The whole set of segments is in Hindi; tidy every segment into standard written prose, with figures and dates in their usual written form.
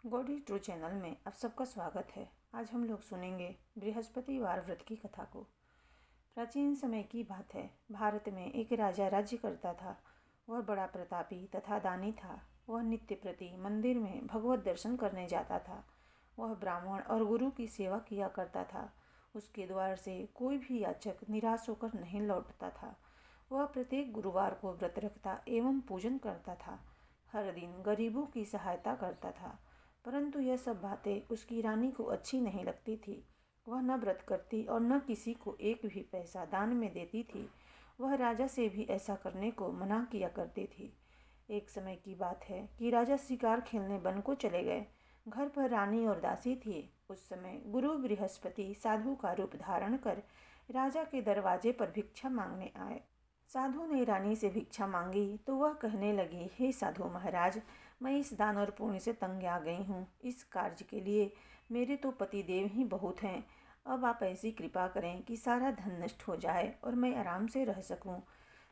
गॉडी ट्रू चैनल में आप सबका स्वागत है। आज हम लोग सुनेंगे बृहस्पतिवार व्रत की कथा को। प्राचीन समय की बात है। भारत में एक राजा राज्य करता था। वह बड़ा प्रतापी तथा दानी था। वह नित्य प्रति मंदिर में भगवत दर्शन करने जाता था। वह ब्राह्मण और गुरु की सेवा किया करता था। उसके द्वार से कोई भी याचक निराश होकर नहीं लौटता था। वह प्रत्येक गुरुवार को व्रत रखता एवं पूजन करता था। हर दिन गरीबों की सहायता करता था। परंतु यह सब बातें उसकी रानी को अच्छी नहीं लगती थी। वह न व्रत करती और न किसी को एक भी पैसा दान में देती थी। वह राजा से भी ऐसा करने को मना किया करती थी। एक समय की बात है कि राजा शिकार खेलने वन को चले गए। घर पर रानी और दासी थी। उस समय गुरु बृहस्पति साधु का रूप धारण कर राजा के दरवाजे पर भिक्षा मांगने आए। साधु ने रानी से भिक्षा मांगी तो वह कहने लगी, हे साधु महाराज, मैं इस दान और पुण्य से तंग आ गई हूँ। इस कार्य के लिए मेरे तो पति देव ही बहुत हैं। अब आप ऐसी कृपा करें कि सारा धन नष्ट हो जाए और मैं आराम से रह सकूं।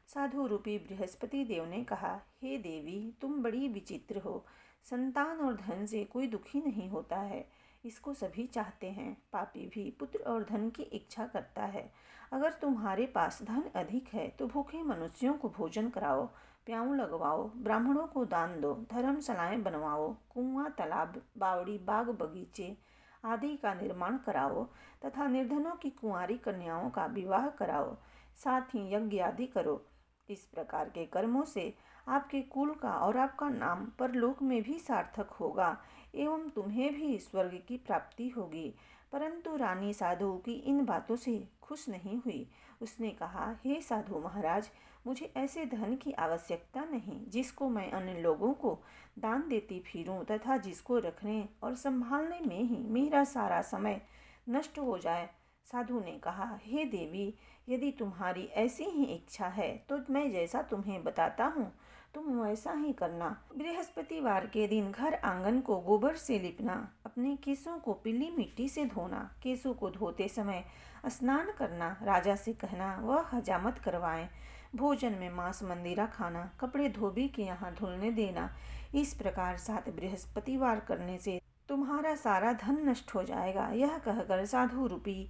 साधु रूपी बृहस्पति देव ने कहा, हे देवी, तुम बड़ी विचित्र हो। संतान और धन से कोई दुखी नहीं होता है। इसको सभी चाहते हैं। पापी भी पुत्र और धन की इच्छा करता है। अगर तुम्हारे पास धन अधिक है तो भूखे मनुष्यों को भोजन कराओ, प्याऊ लगवाओ, ब्राह्मणों को दान दो, धर्मशालाएं बनवाओ, कुआं, तालाब, बावड़ी, बाग बगीचे आदि का निर्माण कराओ तथा निर्धनों की कुंवारी कन्याओं का विवाह कराओ। साथ ही यज्ञ आदि करो। इस प्रकार के कर्मों से आपके कुल का और आपका नाम परलोक में भी सार्थक होगा एवं तुम्हें भी स्वर्ग की प्राप्ति होगी। परंतु रानी साधु की इन बातों से खुश नहीं हुई। उसने कहा, हे साधु महाराज, मुझे ऐसे धन की आवश्यकता नहीं जिसको मैं अन्य लोगों को दान देती फिरूं तथा जिसको रखने और संभालने में ही मेरा सारा समय नष्ट हो जाए। साधु ने कहा, हे देवी, यदि तुम्हारी ऐसी ही इच्छा है तो मैं जैसा तुम्हें बताता हूँ तुम वैसा ही करना। बृहस्पतिवार के दिन घर आंगन को गोबर से लिपना, अपने केसों को पीली मिट्टी से धोना, केसों को धोते समय स्नान करना, राजा से कहना वह हजामत करवाएं, भोजन में मांस मंदिरा खाना, कपड़े धोबी के यहाँ धुलने देना। इस प्रकार 7 बृहस्पतिवार करने से तुम्हारा सारा धन नष्ट हो जाएगा। यह कहकर साधु रूपी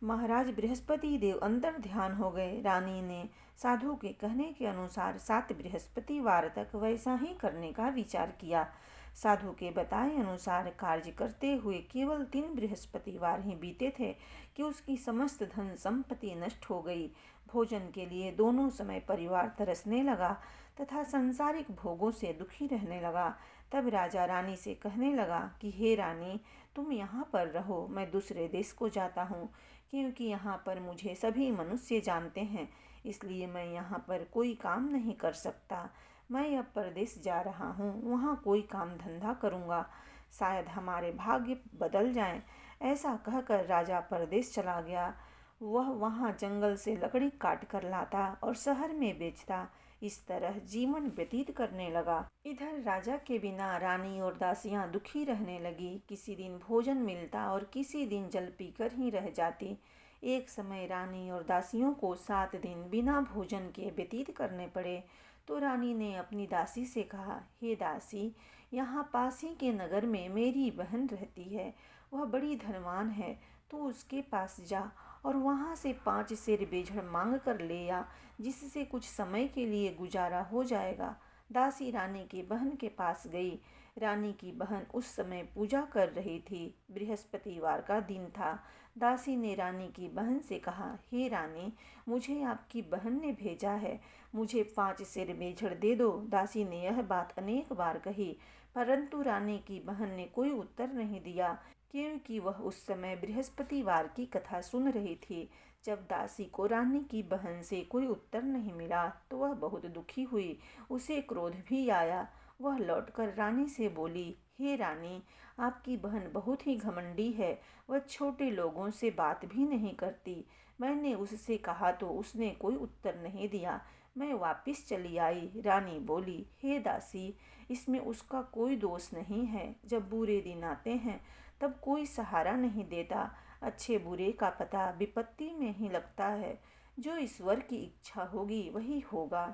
महाराज बृहस्पति देव अंतर ध्यान हो गए। रानी ने साधु के कहने के अनुसार 7 बृहस्पतिवार तक वैसा ही करने का विचार किया। साधु के बताए अनुसार कार्य करते हुए केवल 3 बृहस्पतिवार ही बीते थे कि उसकी समस्त धन संपत्ति नष्ट हो गई। भोजन के लिए दोनों समय परिवार तरसने लगा तथा सांसारिक भोगों से दुखी रहने लगा। तब राजा रानी से कहने लगा कि हे रानी, तुम यहाँ पर रहो, मैं दूसरे देश को जाता हूँ, क्योंकि यहाँ पर मुझे सभी मनुष्य जानते हैं, इसलिए मैं यहाँ पर कोई काम नहीं कर सकता। मैं अब परदेश जा रहा हूँ, वहाँ कोई काम धंधा करूँगा, शायद हमारे भाग्य बदल जाएं। ऐसा कहकर राजा परदेश चला गया। वह वहाँ जंगल से लकड़ी काट कर लाता और शहर में बेचता। इस तरह जीवन व्यतीत करने लगा। इधर राजा के बिना रानी और दासियां दुखी रहने लगी। किसी दिन भोजन मिलता और किसी दिन जल पीकर ही रह जाती। एक समय रानी और दासियों को 7 दिन बिना भोजन के व्यतीत करने पड़े। तो रानी ने अपनी दासी से कहा, हे दासी, यहाँ पास ही के नगर में मेरी बहन रहती है। वह बड़ी धनवान है। तू उसके पास जा और वहाँ से 5 सेर बेझड़ मांग कर ले आ, जिससे कुछ समय के लिए गुजारा हो जाएगा। दासी रानी की बहन के पास गई। रानी की बहन उस समय पूजा कर रही थी। बृहस्पतिवार का दिन था। दासी ने रानी की बहन से कहा, हे रानी, मुझे आपकी बहन ने भेजा है, मुझे 5 सेर बेझड़ दे दो। दासी ने यह बात अनेक बार कही, परंतु रानी की बहन ने कोई उत्तर नहीं दिया, क्योंकि वह उस समय बृहस्पतिवार की कथा सुन रही थी। जब दासी को रानी की बहन से कोई उत्तर नहीं मिला तो वह बहुत दुखी हुई। उसे क्रोध भी आया। वह लौटकर रानी से बोली, हे रानी, आपकी बहन बहुत ही घमंडी है। वह छोटे लोगों से बात भी नहीं करती। मैंने उससे कहा तो उसने कोई उत्तर नहीं दिया। मैं वापस चली आई। रानी बोली, हे दासी, इसमें उसका कोई दोष नहीं है। जब बुरे दिन आते हैं तब कोई सहारा नहीं देता। अच्छे बुरे का पता विपत्ति में ही लगता है। जो ईश्वर की इच्छा होगी वही होगा।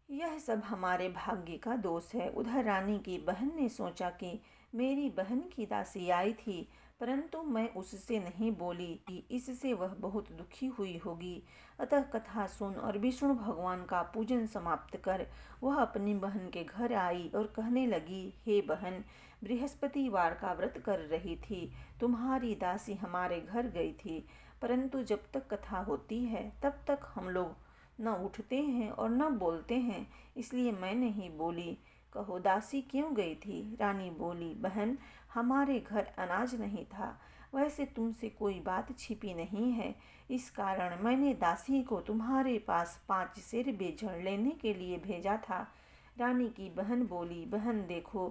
यह सब हमारे भाग्य का दोष है। उधर रानी की बहन ने सोचा कि मेरी बहन की दासी आई थी, परंतु मैं उससे नहीं बोली कि इससे वह बहुत दुखी हुई होगी। अतः कथा सुन और विष्णु भगवान का पूजन समाप्त कर वह अपनी बहन के घर आई और कहने लगी, हे बहन, बृहस्पतिवार का व्रत कर रही थी, तुम्हारी दासी हमारे घर गई थी, परंतु जब तक कथा होती है तब तक हम लोग न उठते हैं और न बोलते हैं, इसलिए मैं नहीं बोली। कहो, दासी क्यों गई थी? रानी बोली, बहन, हमारे घर अनाज नहीं था, वैसे तुमसे कोई बात छिपी नहीं है, इस कारण मैंने दासी को तुम्हारे पास 5 सेर बेजड़ लेने के लिए भेजा था। रानी की बहन बोली, बहन देखो,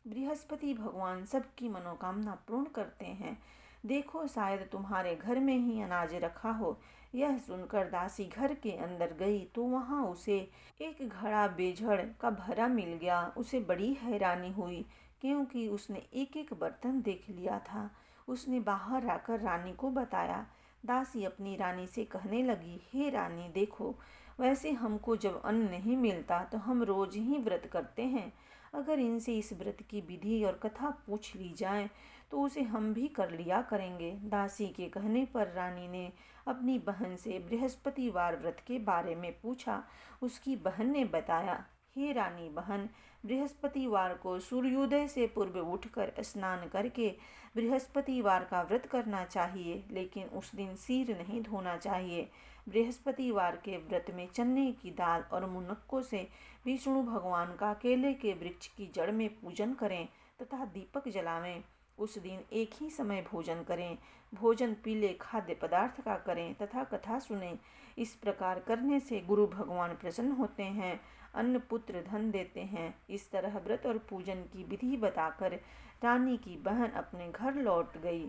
बृहस्पति भगवान सबकी मनोकामना पूर्ण करते हैं, देखो शायद तुम्हारे घर में ही अनाज रखा हो। यह सुनकर दासी घर के अंदर गई तो वहां उसे एक घड़ा बेझड़ का भरा मिल गया। उसे बड़ी हैरानी हुई, क्योंकि उसने एक एक बर्तन देख लिया था। उसने बाहर आकर रानी को बताया। दासी अपनी रानी से कहने लगी, हे रानी देखो, वैसे हमको जब अन्न नहीं मिलता तो हम रोज ही व्रत करते हैं। अगर इनसे इस व्रत की विधि और कथा पूछ ली जाए तो उसे हम भी कर लिया करेंगे। दासी के कहने पर रानी ने अपनी बहन से बृहस्पतिवार व्रत के बारे में पूछा। उसकी बहन ने बताया, हे रानी बहन, बृहस्पतिवार को सूर्योदय से पूर्व उठकर स्नान करके बृहस्पतिवार का व्रत करना चाहिए, लेकिन उस दिन सिर नहीं धोना चाहिए। बृहस्पतिवार के व्रत में चने की दाल और मुनक्कों से विष्णु भगवान का केले के वृक्ष की जड़ में पूजन करें तथा दीपक जलावें। उस दिन एक ही समय भोजन करें। भोजन पीले खाद्य पदार्थ का करें तथा कथा सुनें। इस प्रकार करने से गुरु भगवान प्रसन्न होते हैं, अन्न पुत्र धन देते हैं। इस तरह व्रत और पूजन की विधि बताकर रानी की बहन अपने घर लौट गई।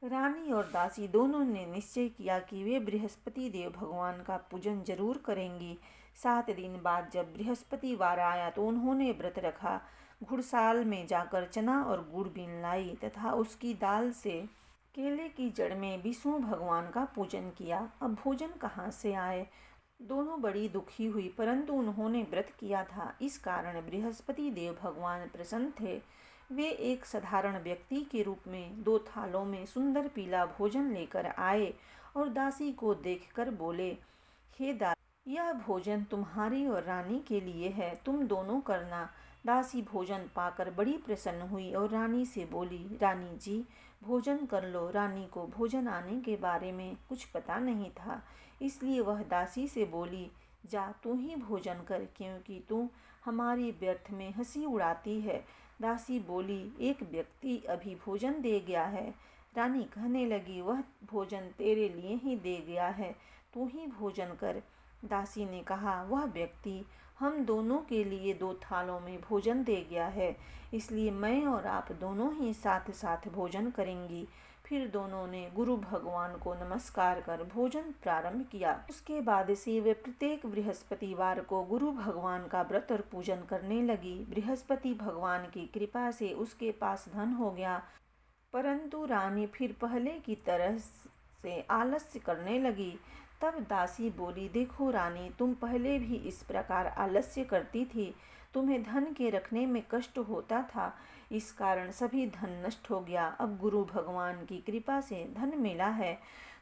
रानी और दासी दोनों ने निश्चय किया कि वे बृहस्पति देव भगवान का पूजन जरूर करेंगी। 7 दिन बाद जब बृहस्पतिवार आया तो उन्होंने व्रत रखा। घुड़साल में जाकर चना और गुड़ बीन लाई तथा उसकी दाल से केले की जड़ में विष्णु भगवान का पूजन किया। अब भोजन कहाँ से आए? दोनों बड़ी दुखी हुई, परंतु उन्होंने व्रत किया था, इस कारण बृहस्पति देव भगवान प्रसन्न थे। वे एक साधारण व्यक्ति के रूप में 2 थालों में सुंदर पीला भोजन लेकर आए और दासी को देखकर बोले, हे दासी, यह भोजन तुम्हारी और रानी के लिए है, तुम दोनों करना। दासी भोजन पाकर बड़ी प्रसन्न हुई और रानी से बोली, रानी जी, भोजन कर लो। रानी को भोजन आने के बारे में कुछ पता नहीं था, इसलिए वह दासी से बोली, जा तू ही भोजन कर, क्योंकि तू हमारी व्यर्थ में हंसी उड़ाती है। दासी बोली, एक व्यक्ति अभी भोजन दे गया है। रानी कहने लगी, वह भोजन तेरे लिए ही दे गया है, तू ही भोजन कर। दासी ने कहा, वह व्यक्ति हम दोनों के लिए 2 थालों में भोजन दे गया है, इसलिए मैं और आप दोनों ही साथ साथ भोजन करेंगी। फिर दोनों ने गुरु भगवान को नमस्कार कर भोजन प्रारंभ किया। उसके बाद से वे प्रत्येक बृहस्पतिवार को गुरु भगवान का व्रत और पूजन करने लगी। बृहस्पति भगवान की कृपा से उसके पास धन हो गया, परंतु रानी फिर पहले की तरह से आलस्य करने लगी। तब दासी बोली, देखो रानी, तुम पहले भी इस प्रकार आलस्य करती थी, तुम्हें धन के रखने में कष्ट होता था, इस कारण सभी धन नष्ट हो गया। अब गुरु भगवान की कृपा से धन मिला है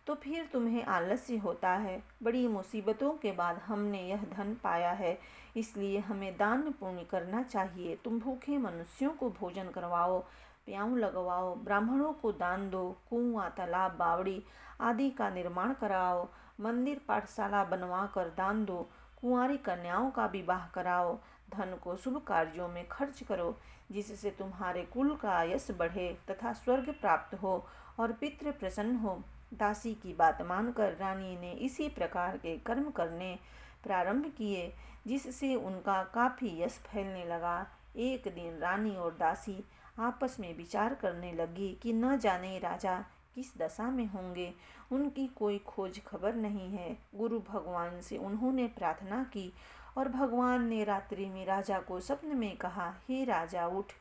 तो फिर तुम्हें आलस्य होता है। बड़ी मुसीबतों के बाद हमने यह धन पाया है, इसलिए हमें दान पुण्य करना चाहिए। तुम भूखे मनुष्यों को भोजन करवाओ, प्याऊ लगवाओ, ब्राह्मणों को दान दो, कुआं, तालाब, बावड़ी आदि का निर्माण कराओ, मंदिर पाठशाला बनवा कर दान दो, कुंवारी कन्याओं का विवाह कराओ, धन को शुभ कार्यों में खर्च करो, जिससे तुम्हारे कुल का यश बढ़े तथा स्वर्ग प्राप्त हो और पितृ प्रसन्न हो। दासी की बात मानकर रानी ने इसी प्रकार के कर्म करने प्रारंभ किए, जिससे उनका काफी यश फैलने लगा। एक दिन रानी और दासी आपस में विचार करने लगी कि न जाने राजा किस दशा में होंगे, उनकी कोई खोज खबर नहीं है। गुरु भगवान से उन्होंने प्रार्थना की और भगवान ने रात्रि में राजा को स्वप्न में कहा, हे राजा उठ,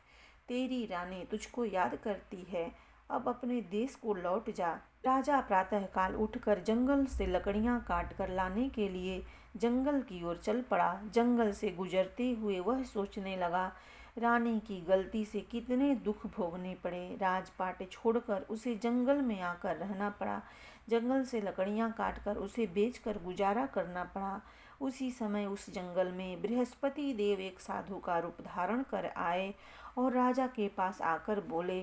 तेरी रानी तुझको याद करती है, अब अपने देश को लौट जा। राजा प्रातःकाल उठकर जंगल से लकड़ियां काट कर लाने के लिए जंगल की ओर चल पड़ा। जंगल से गुजरते हुए वह सोचने लगा, रानी की गलती से कितने दुख भोगने पड़े। राजपाट छोड़कर उसे जंगल में आकर रहना पड़ा। जंगल से लकड़ियां काटकर उसे बेचकर गुजारा करना पड़ा। उसी समय उस जंगल में बृहस्पति देव एक साधु का रूप धारण कर आए और राजा के पास आकर बोले,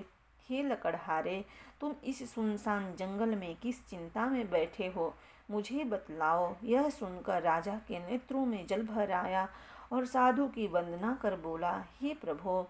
हे लकड़हारे, तुम इस सुनसान जंगल में किस चिंता में बैठे हो, मुझे बतलाओ। यह सुनकर राजा के नेत्रों में जल भर आया और साधु की वंदना कर बोला, हे प्रभो,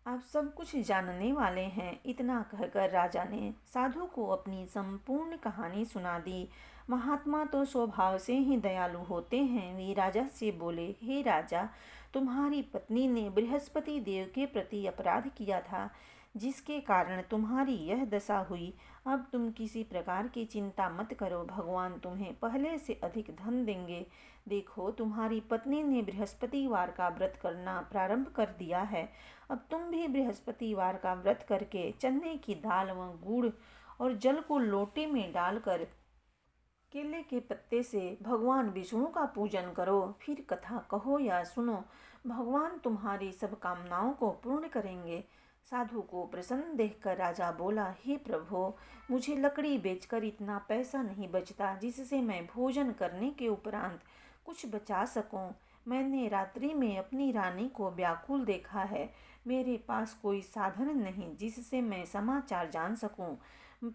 आप सब कुछ जानने वाले हैं। इतना कहकर राजा ने साधु को अपनी संपूर्ण कहानी सुना दी। महात्मा तो स्वभाव से ही दयालु होते हैं। वे राजा से बोले, हे राजा, तुम्हारी पत्नी ने बृहस्पति देव के प्रति अपराध किया था, जिसके कारण तुम्हारी यह दशा हुई। अब तुम किसी प्रकार की चिंता मत करो, भगवान तुम्हें पहले से अधिक धन देंगे। देखो, तुम्हारी पत्नी ने बृहस्पतिवार का व्रत करना प्रारंभ कर दिया है। अब तुम भी बृहस्पतिवार का व्रत करके चने की दाल व गुड़ और जल को लोटे में डालकर केले के पत्ते से भगवान विष्णु का पूजन करो। फिर कथा कहो या सुनो, भगवान तुम्हारी सब कामनाओं को पूर्ण करेंगे। साधु को प्रसन्न देखकर राजा बोला, हे प्रभु, मुझे लकड़ी बेचकर इतना पैसा नहीं बचता जिससे मैं भोजन करने के उपरांत कुछ बचा सकूं। मैंने रात्रि में अपनी रानी को व्याकुल देखा है। मेरे पास कोई साधन नहीं जिससे मैं समाचार जान सकूं।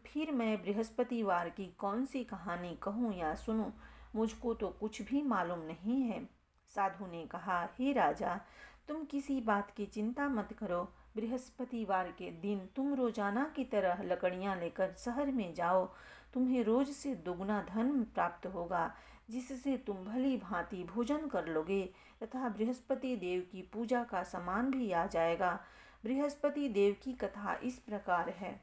फिर मैं बृहस्पतिवार की कौन सी कहानी कहूँ या सुनूं, मुझको तो कुछ भी मालूम नहीं है। साधु ने कहा, हे राजा, तुम किसी बात की चिंता मत करो। बृहस्पतिवार के दिन तुम रोजाना की तरह लकड़ियां लेकर शहर में जाओ। तुम्हें रोज से दुगना धन प्राप्त होगा, जिससे तुम भली भांति भोजन कर लोगे तथा बृहस्पति देव की पूजा का सामान भी आ जाएगा। बृहस्पति देव की कथा इस प्रकार है।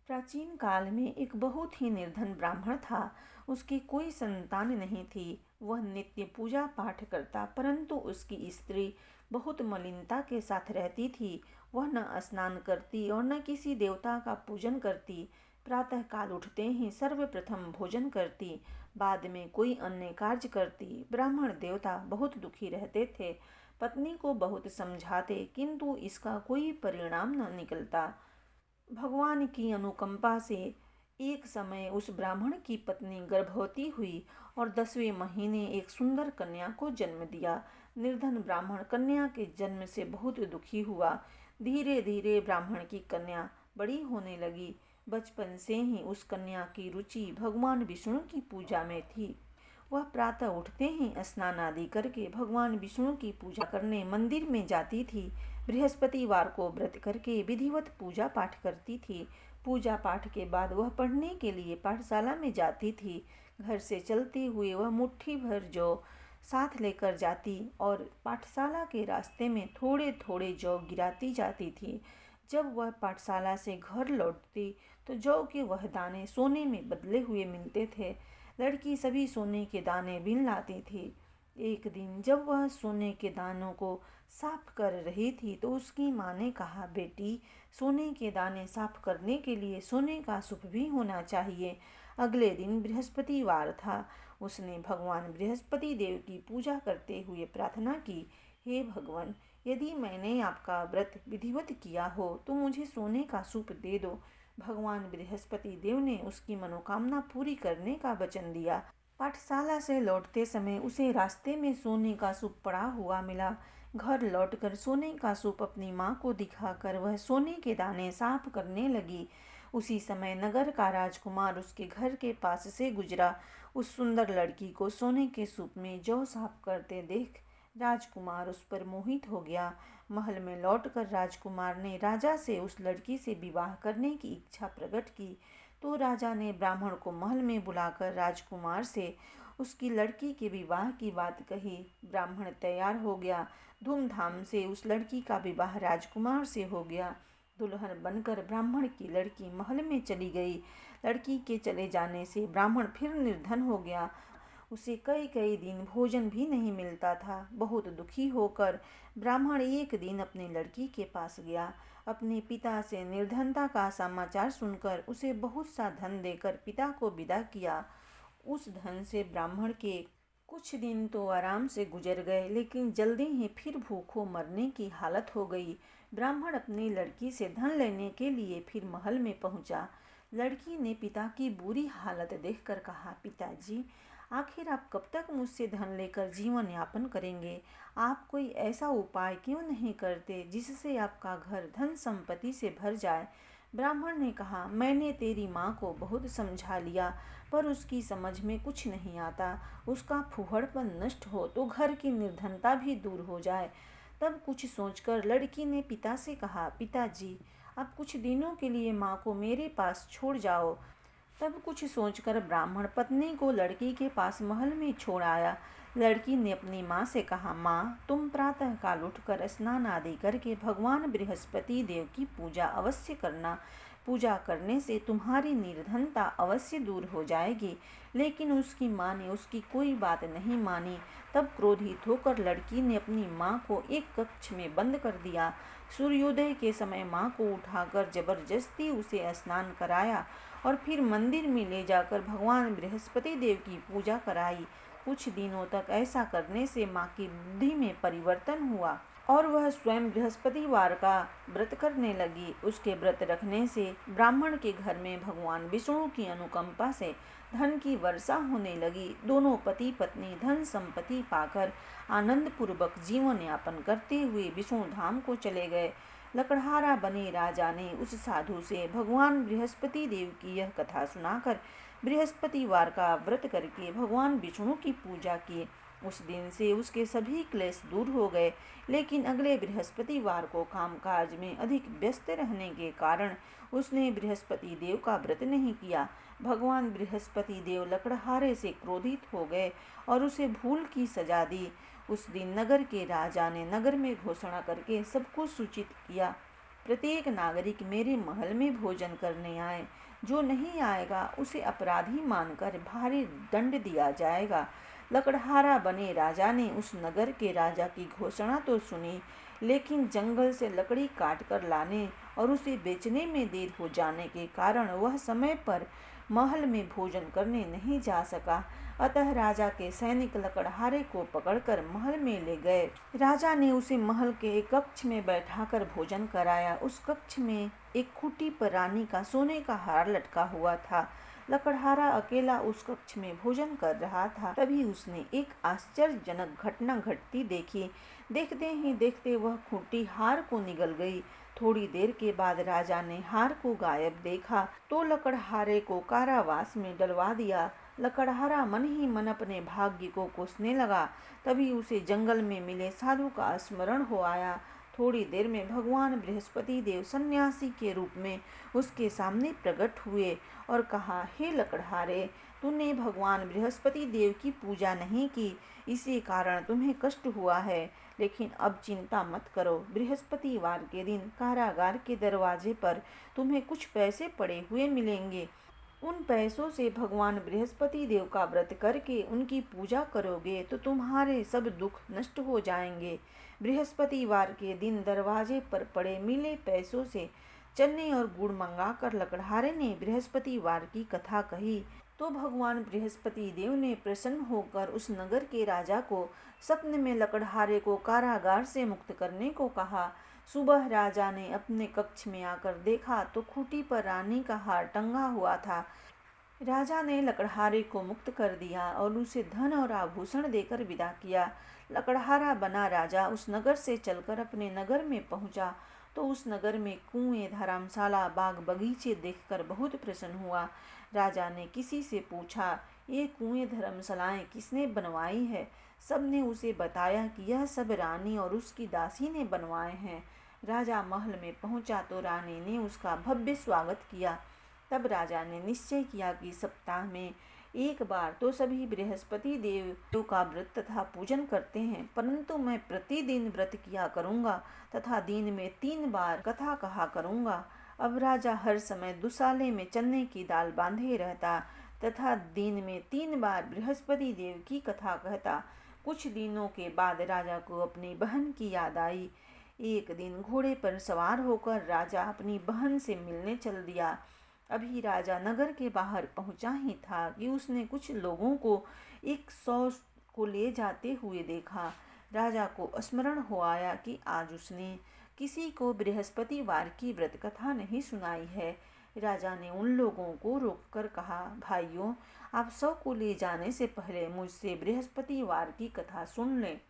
प्राचीन काल में एक बहुत ही निर्धन ब्राह्मण था। उसकी कोई संतान नहीं थी। वह नित्य पूजा पाठ करता, परंतु उसकी स्त्री बहुत मलिनता के साथ रहती थी। वह न स्नान करती और न किसी देवता का पूजन करती। प्रातः काल उठते ही सर्वप्रथम भोजन करती, बाद में कोई अन्य कार्य करती। ब्राह्मण देवता बहुत दुखी रहते थे। पत्नी को बहुत समझाते, किंतु इसका कोई परिणाम न निकलता। भगवान की अनुकंपा से एक समय उस ब्राह्मण की पत्नी गर्भवती हुई और 10वें महीने एक सुंदर कन्या को जन्म दिया। निर्धन ब्राह्मण कन्या के जन्म से बहुत दुखी हुआ। धीरे धीरे ब्राह्मण की कन्या बड़ी होने लगी। बचपन से ही उस कन्या की रुचि भगवान विष्णु की पूजा में थी। वह प्रातः उठते ही स्नान आदि करके भगवान विष्णु की पूजा करने मंदिर में जाती थी। बृहस्पतिवार को व्रत करके विधिवत पूजा पाठ करती थी। पूजा पाठ के बाद वह पढ़ने के लिए पाठशाला में जाती थी। घर से चलते हुए वह मुट्ठी भर जौ साथ लेकर जाती और पाठशाला के रास्ते में थोड़े थोड़े जौ गिराती जाती थी। जब वह पाठशाला से घर लौटती तो जौ के वह दाने सोने में बदले हुए मिलते थे। लड़की सभी सोने के दाने बीन लाती थी। एक दिन जब वह सोने के दानों को साफ कर रही थी तो उसकी माँ ने कहा, बेटी, सोने के दाने साफ करने के लिए सोने का सुप भी होना चाहिए। अगले दिन बृहस्पतिवार था। उसने भगवान बृहस्पति देव की पूजा करते हुए प्रार्थना की, हे भगवान, यदि मैंने आपका व्रत विधिवत किया हो तो मुझे सोने का सूप दे दो। भगवान बृहस्पति देव ने उसकी मनोकामना पूरी करने का वचन दिया। पाठशाला से लौटते समय उसे रास्ते में सोने का सूप पड़ा हुआ मिला। घर लौटकर सोने का सूप अपनी माँ को दिखाकर वह सोने के दाने साफ करने लगी। उसी समय नगर का राजकुमार उसके घर के पास से गुजरा। उस सुंदर लड़की को सोने के सूप में जौ साफ करते देख राजकुमार उस पर मोहित हो गया। महल में लौटकर राजकुमार ने राजा से उस लड़की से विवाह करने की इच्छा प्रकट की। तो राजा ने ब्राह्मण को महल में बुलाकर राजकुमार से उसकी लड़की के विवाह की बात कही। ब्राह्मण तैयार हो गया। धूमधाम से उस लड़की का विवाह राजकुमार से हो गया। दुल्हन बनकर ब्राह्मण की लड़की महल में चली गई। लड़की के चले जाने से ब्राह्मण फिर निर्धन हो गया। उसे कई कई दिन भोजन भी नहीं मिलता था। बहुत दुखी होकर ब्राह्मण एक दिन अपनी लड़की के पास गया। अपने पिता से निर्धनता का समाचार सुनकर उसे बहुत सा धन देकर पिता को विदा किया। उस धन से ब्राह्मण के कुछ दिन तो आराम से गुजर गए, लेकिन जल्दी ही फिर भूखों मरने की हालत हो गई। ब्राह्मण अपनी लड़की से धन लेने के लिए फिर महल में पहुंचा। लड़की ने पिता की बुरी हालत देखकर कहा, पिताजी, आखिर आप कब तक मुझसे धन लेकर जीवन यापन करेंगे? आप कोई ऐसा उपाय क्यों नहीं करते जिससे आपका घर धन संपत्ति से भर जाए? ब्राह्मण ने कहा, मैंने तेरी माँ को बहुत समझा लिया, पर उसकी समझ में कुछ नहीं आता। उसका फूहड़पन नष्ट हो तो घर की निर्धनता भी दूर हो जाए। तब कुछ सोचकर लड़की ने पिता से कहा, पिताजी, अब कुछ दिनों के लिए माँ को मेरे पास छोड़ जाओ। तब कुछ सोचकर ब्राह्मण पत्नी को लड़की के पास महल में छोड़ आया। लड़की ने अपनी माँ से कहा, माँ, तुम प्रातः काल उठकर स्नान आदि करके भगवान बृहस्पति देव की पूजा अवश्य करना। पूजा करने से तुम्हारी निर्धनता अवश्य दूर हो जाएगी। लेकिन उसकी माँ ने उसकी कोई बात नहीं मानी। तब क्रोधित होकर लड़की ने अपनी माँ को एक कक्ष में बंद कर दिया। सूर्योदय के समय माँ को उठाकर जबरदस्ती उसे स्नान कराया और फिर मंदिर में ले जाकर भगवान बृहस्पति देव की पूजा कराई। कुछ दिनों तक ऐसा करने से माँ की बुद्धि में परिवर्तन हुआ और वह स्वयं बृहस्पतिवार का व्रत करने लगी। उसके व्रत रखने से ब्राह्मण के घर में भगवान विष्णु की अनुकंपा से धन की वर्षा होने लगी। दोनों पति पत्नी धन संपत्ति पाकर आनंद पूर्वक जीवन यापन करते हुए विष्णु धाम को चले गए। लकड़हारा बने राजा ने उस साधु से भगवान बृहस्पति देव की यह कथा सुनाकर बृहस्पतिवार का व्रत करके भगवान विष्णु की पूजा की। उस दिन से उसके सभी क्लेश दूर हो गए। लेकिन अगले बृहस्पतिवार को कामकाज में अधिक व्यस्त रहने के कारण उसने बृहस्पति देव का व्रत नहीं किया। भगवान बृहस्पति देव लकड़हारे से क्रोधित हो गए और उसे भूल की सजा दी। उस दिन नगर के राजा ने नगर में घोषणा करके सबको सूचित किया, प्रत्येक नागरिक मेरे महल में भोजन करने आए। जो नहीं आएगा उसे अपराधी मानकर भारी दंड दिया जाएगा। लकड़हारा बने राजा ने उस नगर के राजा की घोषणा तो सुनी, लेकिन जंगल से लकड़ी काट कर लाने और उसे बेचने में देर हो जाने के कारण वह समय पर महल में भोजन करने नहीं जा सका। अतः राजा के सैनिक लकड़हारे को पकड़कर महल में ले गए। राजा ने उसे महल के एक कक्ष में बैठाकर भोजन कराया। उस कक्ष में एक खूंटी पर रानी का सोने का हार लटका हुआ था। लकड़हारा अकेला उस कक्ष में भोजन कर रहा था। तभी उसने एक आश्चर्यजनक घटना घटती देखी। देखते ही देखते वह खूंटी हार को निगल गई। थोड़ी देर के बाद राजा ने हार को गायब देखा तो लकड़हारे को कारावास में डलवा दिया। लकड़हारा मन ही मन अपने भाग्य को कोसने लगा। तभी उसे जंगल में मिले साधु का स्मरण हो आया। थोड़ी देर में भगवान बृहस्पति देव सन्यासी के रूप में उसके सामने प्रकट हुए और कहा, हे लकड़हारे, तूने भगवान बृहस्पति देव की पूजा नहीं की, इसी कारण तुम्हें कष्ट हुआ है। लेकिन अब चिंता मत करो, बृहस्पतिवार के दिन कारागार के दरवाजे पर तुम्हें कुछ पैसे पड़े हुए मिलेंगे। उन पैसों से भगवान बृहस्पति देव का व्रत करके उनकी पूजा करोगे तो तुम्हारे सब दुख नष्ट हो जाएंगे। बृहस्पतिवार के दिन दरवाजे पर पड़े मिले पैसों से चने और गुड़ मंगाकर लकड़हारे ने बृहस्पतिवार की कथा कही तो भगवान बृहस्पति देव ने प्रसन्न होकर उस नगर के राजा को सपने में लकड़हारे को कारागार से मुक्त करने को कहा। सुबह राजा ने अपने कक्ष में आकर देखा तो खूंटी पर रानी का हार टंगा हुआ था। राजा ने लकड़हारे को मुक्त कर दिया और उसे धन और आभूषण देकर विदा किया। लकड़हारा बना राजा उस नगर से चलकर अपने नगर में पहुंचा तो उस नगर में कुएं, धर्मशाला, बाग बगीचे देखकर बहुत प्रसन्न हुआ। राजा ने किसी से पूछा, ये कुएं, धर्मशालाएं किसने बनवाई है? सबने उसे बताया कि यह सब रानी और उसकी दासी ने बनवाए हैं। राजा महल में पहुंचा तो रानी ने उसका भव्य स्वागत किया। तब राजा ने निश्चय किया कि सप्ताह में एक बार तो सभी बृहस्पति देव का व्रत तथा पूजन करते हैं, परंतु मैं प्रतिदिन व्रत किया करूँगा तथा दिन में 3 बार कथा कहा करूँगा। अब राजा हर समय दुसाले में चने की दाल बांधे रहता तथा दिन में 3 बार बृहस्पति देव की कथा कहता। कुछ दिनों के बाद राजा को अपनी बहन की याद आई। एक दिन घोड़े पर सवार होकर राजा अपनी बहन से मिलने चल दिया। अभी राजा नगर के बाहर पहुंचा ही था कि उसने कुछ लोगों को 100 को ले जाते हुए देखा। राजा को स्मरण हो आया कि आज उसने किसी को बृहस्पतिवार की व्रत कथा नहीं सुनाई है। राजा ने उन लोगों को रोककर कहा, भाइयों, आप सब को ले जाने से पहले मुझसे बृहस्पतिवार की कथा सुन लें।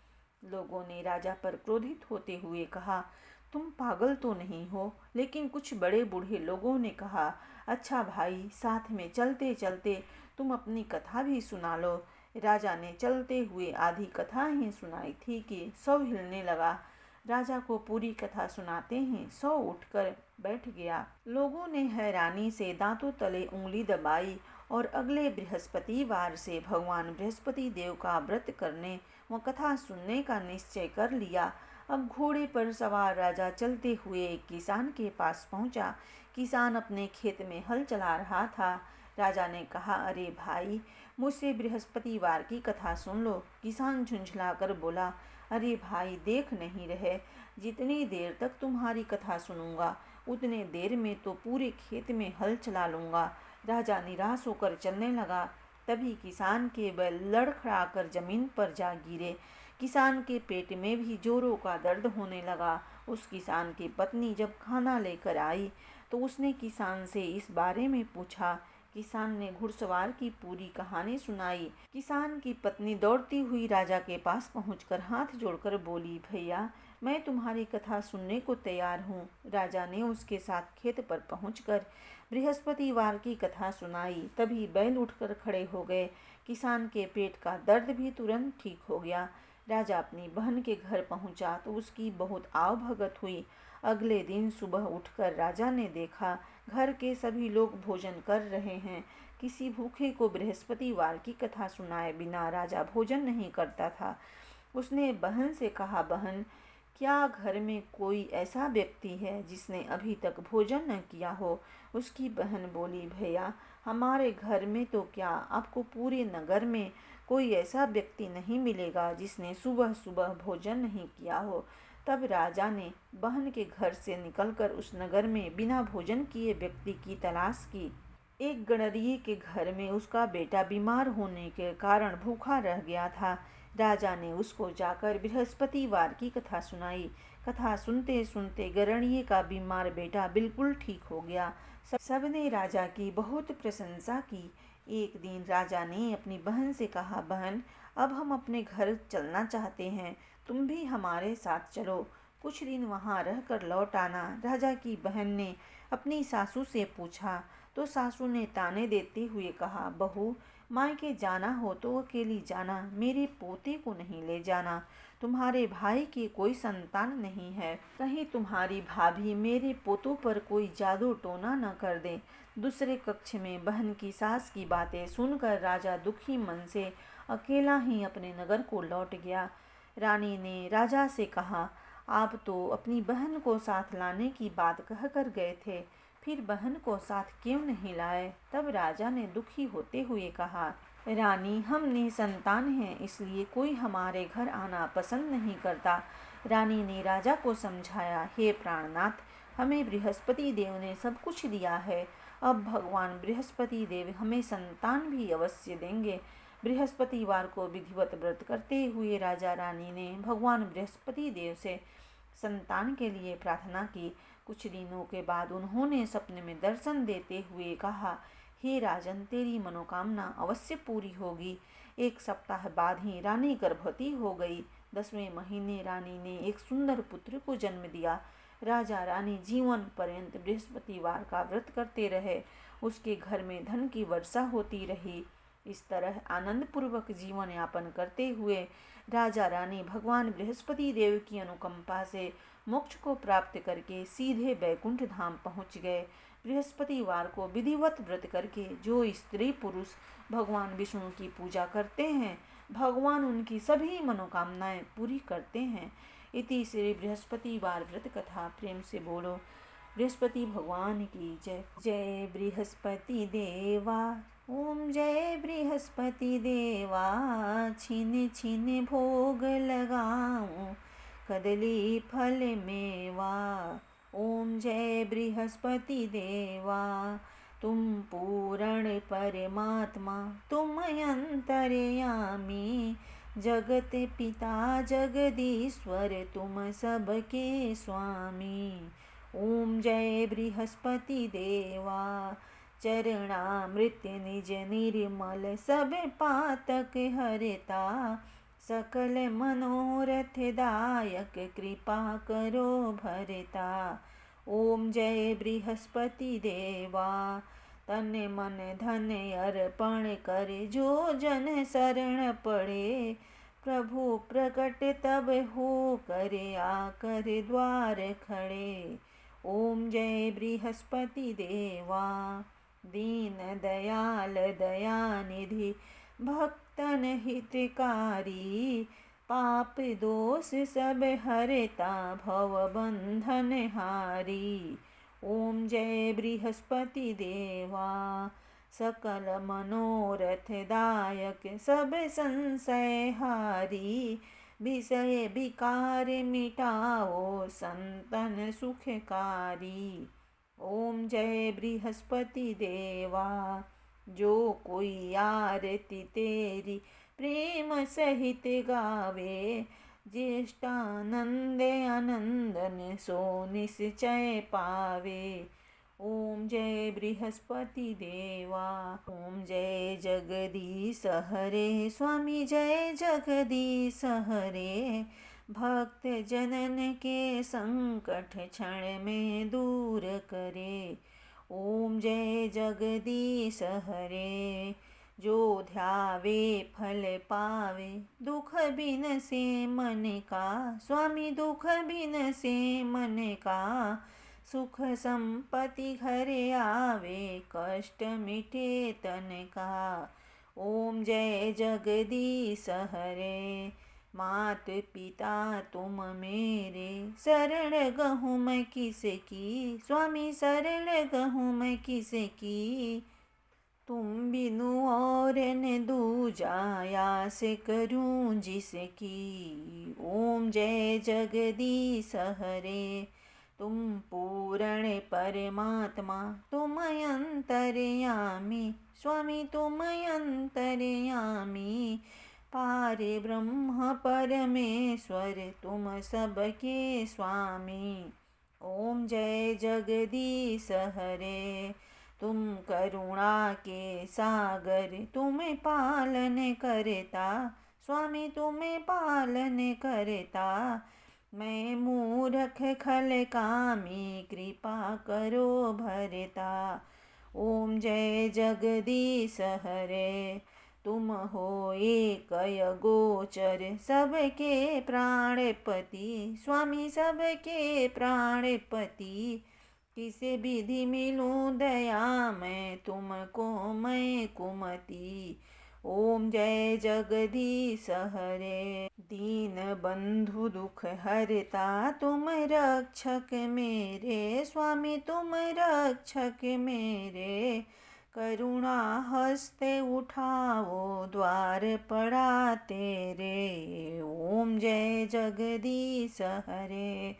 लोगों ने राजा पर क्रोधित होते हुए कहा, तुम पागल तो नहीं हो? लेकिन कुछ बड़े बूढ़े लोगों ने कहा, अच्छा भाई, साथ में चलते चलते तुम अपनी कथा भी सुना लो। राजा ने चलते हुए आधी कथा ही सुनाई थी कि सौ हिलने लगा। राजा को पूरी कथा सुनाते ही सौ उठकर बैठ गया। लोगों ने हैरानी से दांतों तले उंगली दबाई और अगले बृहस्पतिवार से भगवान बृहस्पति देव का व्रत करने व कथा सुनने का निश्चय कर लिया। अब घोड़े पर सवार राजा चलते हुए एक किसान के पास पहुंचा। किसान अपने खेत में हल चला रहा था। राजा ने कहा, अरे भाई, मुझसे बृहस्पतिवार की कथा सुन लो। किसान झुंझलाकर बोला, अरे भाई, देख नहीं रहे, जितनी देर तक तुम्हारी कथा सुनूंगा उतने देर में तो पूरे खेत में हल चला लूँगा। राजा निराश होकर चलने लगा। तभी किसान के बैल लड़खड़ाकर जमीन पर जा गिरे। किसान के पेट में भी जोरों का दर्द होने लगा। उस किसान की पत्नी जब खाना लेकर आई तो उसने किसान से इस बारे में पूछा। किसान ने घुड़सवार की पूरी कहानी सुनाई। किसान की पत्नी दौड़ती हुई राजा के पास पहुंचकर हाथ जोड़कर बोली, भैया, मैं तुम्हारी कथा सुनने को तैयार हूँ। राजा ने उसके साथ खेत पर पहुंचकर बृहस्पतिवार की कथा सुनाई। तभी बैल उठकर खड़े हो गए। किसान के पेट का दर्द भी तुरंत ठीक हो गया। राजा अपनी बहन के घर पहुंचा तो उसकी बहुत आवभगत हुई। अगले दिन सुबह उठकर राजा ने देखा घर के सभी लोग भोजन कर रहे हैं। किसी भूखे को बृहस्पतिवार की कथा सुनाए बिना राजा भोजन नहीं करता था। उसने बहन से कहा, बहन, क्या घर में कोई ऐसा व्यक्ति है जिसने अभी तक भोजन न किया हो? उसकी बहन बोली, भैया, हमारे घर में तो क्या, आपको पूरे नगर में कोई ऐसा व्यक्ति नहीं मिलेगा जिसने सुबह सुबह भोजन नहीं किया हो। तब राजा ने बहन के घर से निकलकर उस नगर में बिना भोजन किए व्यक्ति की तलाश की। एक गणरिये के घर में उसका बेटा बीमार होने के कारण भूखा रह गया था। राजा ने उसको जाकर बृहस्पतिवार की कथा सुनाई। कथा सुनते सुनते गणरिये का बीमार बेटा बिल्कुल ठीक हो गया। सबने राजा की बहुत प्रशंसा की। एक दिन राजा ने अपनी बहन से कहा, बहन, अब हम अपने घर चलना चाहते हैं, तुम भी हमारे साथ चलो, कुछ दिन वहाँ रहकर लौट आना। राजा की बहन ने अपनी सासू से पूछा तो सासू ने ताने देते हुए कहा, बहू, मायके जाना हो तो अकेली जाना, मेरे पोते को नहीं ले जाना। तुम्हारे भाई की कोई संतान नहीं है, कहीं तुम्हारी भाभी मेरे पोतों पर कोई जादू टोना न कर दे। दूसरे कक्ष में बहन की सास की बातें सुनकर राजा दुखी मन से अकेला ही अपने नगर को लौट गया। रानी ने राजा से कहा, आप तो अपनी बहन को साथ लाने की बात कहकर गए थे, फिर बहन को साथ क्यों नहीं लाए? तब राजा ने दुखी होते हुए कहा, रानी, हम निसंतान हैं, इसलिए कोई हमारे घर आना पसंद नहीं करता। रानी ने राजा को समझाया, हे प्राणनाथ, हमें बृहस्पति देव ने सब कुछ दिया है, अब भगवान बृहस्पति देव हमें संतान भी अवश्य देंगे। बृहस्पतिवार को विधिवत व्रत करते हुए राजा रानी ने भगवान बृहस्पति देव से संतान के लिए प्रार्थना की। कुछ दिनों के बाद उन्होंने सपने में दर्शन देते हुए कहा, हे राजन, तेरी मनोकामना अवश्य पूरी होगी। एक सप्ताह बाद ही रानी गर्भवती हो गई। 10वें महीने रानी ने एक सुंदर पुत्र को जन्म दिया। राजा रानी जीवन पर्यंत बृहस्पतिवार का व्रत करते रहे। उसके घर में धन की वर्षा होती रही। इस तरह आनंद पूर्वक जीवन यापन करते हुए राजा रानी भगवान बृहस्पति देव की अनुकंपा से मोक्ष को प्राप्त करके सीधे बैकुंठ धाम पहुँच गए। बृहस्पतिवार को विधिवत व्रत करके जो स्त्री पुरुष भगवान विष्णु की पूजा करते हैं, भगवान उनकी सभी मनोकामनाएं पूरी करते हैं। इति श्री बृहस्पतिवार व्रत कथा। प्रेम से बोलो बृहस्पति भगवान की जय। जय बृहस्पति देवा, ओम जय बृहस्पति देवा, छिन छिन भोग लगाऊं कदली फल मेवा। ओम जय बृहस्पति देवा, तुम पूर्ण परमात्मा, तुम अंतर्यामी, जगत पिता जगदीश्वर तुम सबके स्वामी। ओम जय बृहस्पति देवा, चरणामृत निज निर्मल सब पातक हरता। सकल मनोरथ दायक कृपा करो भरता। ओम जय बृहस्पति देवा, तन मन धन अर्पण कर जो जन शरण पड़े। प्रभु प्रकट तब हो कर आकर द्वार खड़े। ओम जय बृहस्पति देवा, दीन दयाल दयानिधि भक्तन हितकारी। पाप दोष सब हरता भव बंधन हारी। ओम जय बृहस्पति देवा, सकल मनोरथ दायक सब संशय हारी। विषय विकार मिटाओ संतन सुखकारी। ओम जय बृहस्पति देवा, जो कोई आरती तेरी प्रेम सहित गावे। ज्येष्ठानंद आनंदन सो निश्चय पावे। ओम जय बृहस्पति देवा। ओम जय जगदीश हरे, स्वामी जय जगदीश हरे। भक्त जनन के संकट क्षण में दूर करे। ओम जय जगदीश हरे, जो ध्यावे फल पावे। दुख बिन से मन का, स्वामी दुख बिन से मन का। सुख संपत्ति घर आवे, कष्ट मिटे तन का। ओम जय जगदीश हरे, मात पिता तुम मेरे। शरण गहूँ मैं किसकी, स्वामी शरण गहूँ मैं किसकी। तुम बिनु और न दूजा आस करूं जिसकी। ओम जय जगदीश हरे, तुम पूर्ण परमात्मा तुम अंतर्यामी। स्वामी तुम अंतर्यामी, पार ब्रह्म परमेश्वर तुम सबके स्वामी। ओम जय जगदीश हरे, तुम करुणा के सागर तुम्हें पालन करता। स्वामी तुम्हें पालन करता। मैं मूर्ख खल कामी, कृपा करो भरता। ओम जय जगदीश हरे, तुम हो एक गोचर सबके प्राणपति। स्वामी सबके प्राणपति, किसे विधि मिलूं दया मैं तुमको मैं कुमति। ओम जय जगदीश हरे, दीन बंधु दुख हरता तुम रक्षक मेरे। स्वामी तुम रक्षक मेरे, करुणा हस्ते उठाओ द्वार पड़ा तेरे। ओम जय जगदीश हरे,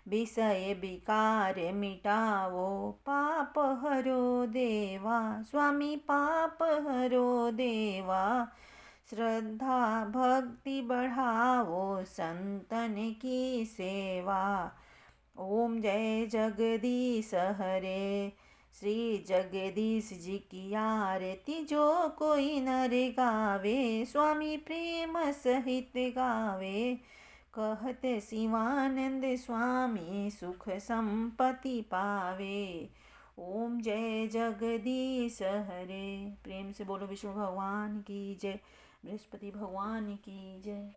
विषय विकार मिटाओ पाप हरो देवा। स्वामी पाप हरो देवा, श्रद्धा भक्ति बढ़ाओ संतन की सेवा। ओम जय जगदीश हरे, श्री जगदीश जी की आरती जो कोई नर गावे। स्वामी प्रेम सहित गावे, कहत शिवानंद स्वामी सुख संपत्ति पावे। ओम जय जगदीश हरे। प्रेम से बोलो विष्णु भगवान की जय, बृहस्पति भगवान की जय।